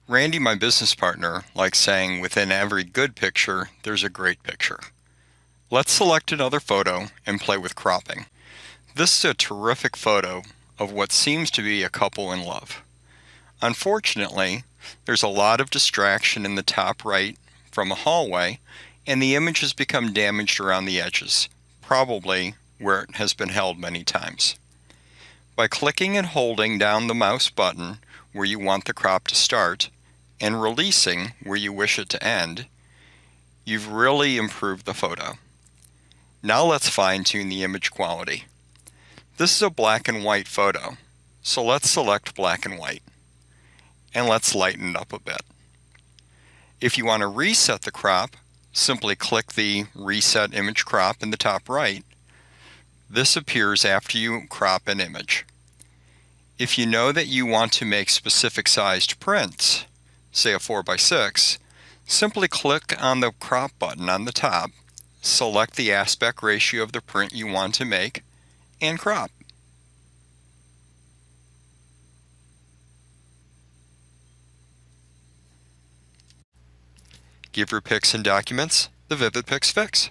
Randy, my business partner, likes saying within every good picture, there's a great picture. Let's select another photo and play with cropping. This is a terrific photo of what seems to be a couple in love. Unfortunately, there's a lot of distraction in the top right from a hallway, and the image has become damaged around the edges, probably where it has been held many times. By clicking and holding down the mouse button where you want the crop to start, and releasing where you wish it to end, you've really improved the photo. Now let's fine-tune the image quality. This is a black and white photo, so let's select black and white, and let's lighten it up a bit. If you want to reset the crop, simply click the Reset Image Crop in the top right. This appears after you crop an image. If you know that you want to make specific sized prints, say a 4x6, simply click on the crop button on the top, select the aspect ratio of the print you want to make, and crop. Give your pics and documents the Vivid-Pix fix.